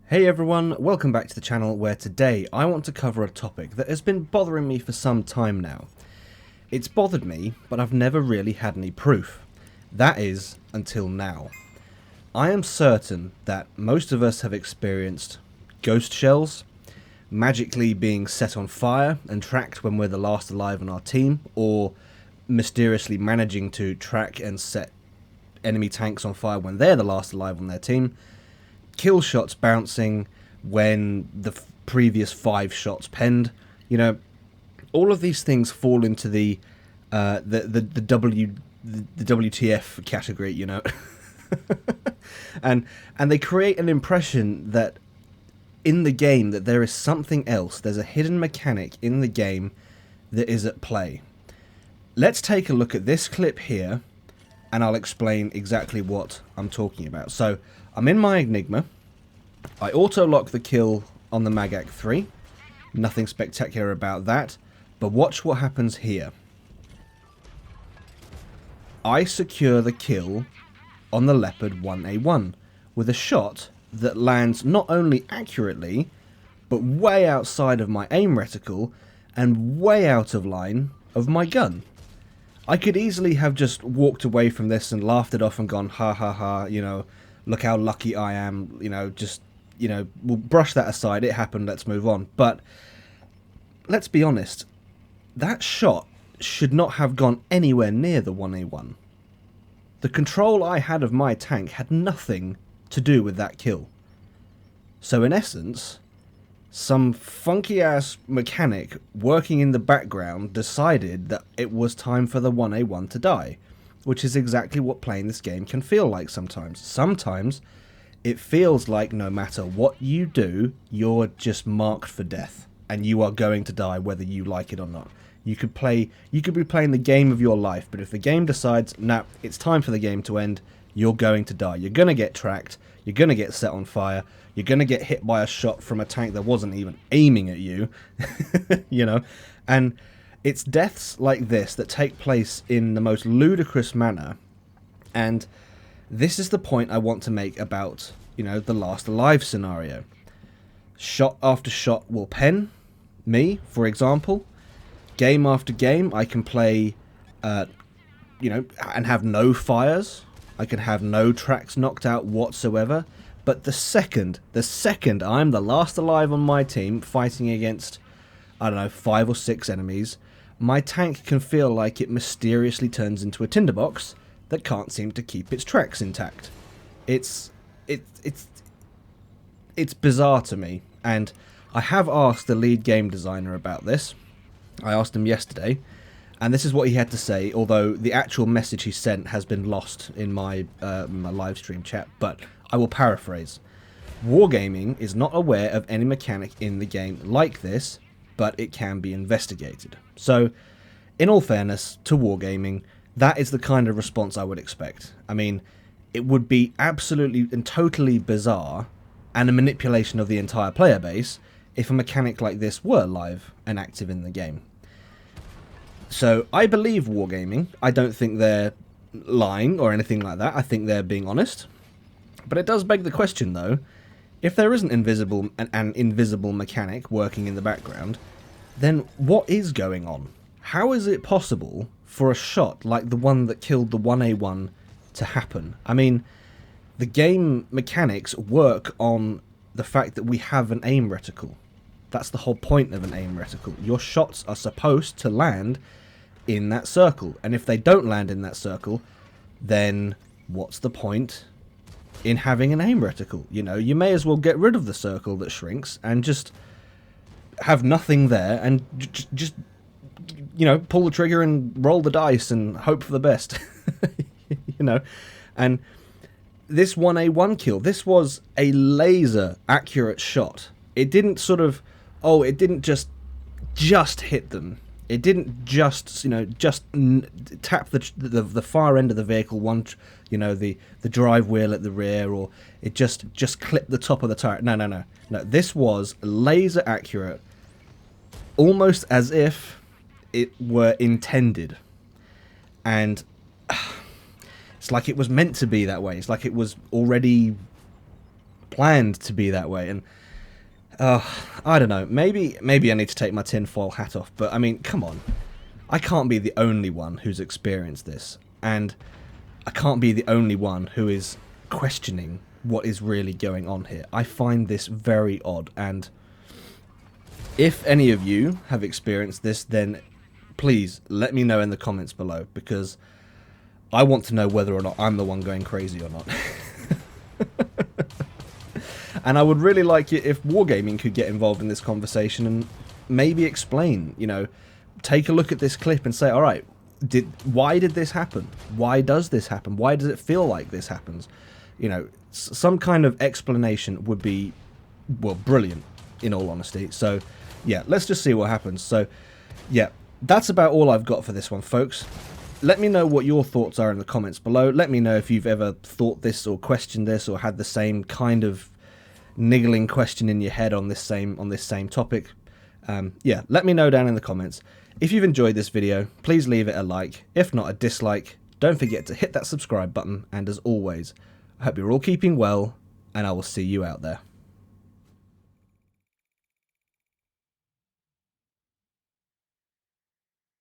Hey everyone, welcome back to the channel where today I want to cover a topic that has been bothering me for some time now. It's bothered me, but I've never really had any proof. That is, until now. I am certain that most of us have experienced ghost shells, magically being set on fire and tracked when we're the last alive on our team, or mysteriously managing to track and set enemy tanks on fire when they're the last alive on their team, kill shots bouncing when the previous 5 shots penned. You know, all of these things fall into the WTF category. You know, and they create an impression that in the game that there is something else. There's a hidden mechanic in the game that is at play. Let's take a look at this clip here, and I'll explain exactly what I'm talking about. So I'm in my Enigma. I auto-lock the kill on the Magak 3. Nothing spectacular about that. But watch what happens here. I secure the kill on the Leopard 1A1 with a shot that lands not only accurately, but way outside of my aim reticle and way out of line of my gun. I could easily have just walked away from this and laughed it off and gone, ha ha ha, you know, look how lucky I am, you know, just, you know, we'll brush that aside, it happened, let's move on. But let's be honest, that shot should not have gone anywhere near the 1A1. The control I had of my tank had nothing to do with that kill. So in essence, some funky ass mechanic working in the background decided that it was time for the 1A1 to die, which is exactly what playing this game can feel like sometimes. Sometimes it feels like no matter what you do, you're just marked for death, and you are going to die whether you like it or not. You could be playing the game of your life, but if the game decides, nah, it's time for the game to end, you're going to die. You're going to get tracked, you're going to get set on fire, you're going to get hit by a shot from a tank that wasn't even aiming at you, you know, and it's deaths like this that take place in the most ludicrous manner, and this is the point I want to make about, you know, the last alive scenario. Shot after shot will pen me, for example. Game after game, I can play, you know, and have no fires. I can have no tracks knocked out whatsoever. But the second I'm the last alive on my team, fighting against, I don't know, 5 or 6 enemies, my tank can feel like it mysteriously turns into a tinderbox that can't seem to keep its tracks intact. It's bizarre to me, and I have asked the lead game designer about this. I asked him yesterday, and this is what he had to say, although the actual message he sent has been lost in my live stream chat, but I will paraphrase. Wargaming is not aware of any mechanic in the game like this, but it can be investigated. So, in all fairness to Wargaming, that is the kind of response I would expect. I mean, it would be absolutely and totally bizarre, and a manipulation of the entire player base, if a mechanic like this were live and active in the game. So I believe Wargaming. I don't think they're lying or anything like that. I think they're being honest. But it does beg the question, though, if there is an invisible mechanic working in the background, then what is going on? How is it possible for a shot like the one that killed the 1A1 to happen? I mean, the game mechanics work on the fact that we have an aim reticle. That's the whole point of an aim reticle. Your shots are supposed to land in that circle, and if they don't land in that circle, then what's the point in having an aim reticle? You know, you may as well get rid of the circle that shrinks and just have nothing there and just you know, pull the trigger and roll the dice and hope for the best. You know, and this 1A1 kill, this was a laser accurate shot. It didn't sort of, oh, it didn't just hit them. It didn't just, you know, tap the far end of the vehicle, you know, the drive wheel at the rear, or it just clipped the top of the turret. No. This was laser accurate, almost as if it were intended. And it's like it was meant to be that way. It's like it was already planned to be that way. And I don't know, maybe I need to take my tinfoil hat off, but I mean, come on. I can't be the only one who's experienced this, and I can't be the only one who is questioning what is really going on here. I find this very odd, and if any of you have experienced this, then please let me know in the comments below, because I want to know whether or not I'm the one going crazy or not. And I would really like it if Wargaming could get involved in this conversation and maybe explain, you know, take a look at this clip and say, all right, why did this happen? Why does this happen? Why does it feel like this happens? You know, some kind of explanation would be, well, brilliant, in all honesty. So, yeah, let's just see what happens. So, yeah, that's about all I've got for this one, folks. Let me know what your thoughts are in the comments below. Let me know if you've ever thought this or questioned this or had the same kind of niggling question in your head on this same topic. Yeah, let me know down in the comments. If you've enjoyed this video, please leave it a like. If not, a dislike. Don't forget to hit that subscribe button. And as always, I hope you're all keeping well, and I will see you out there.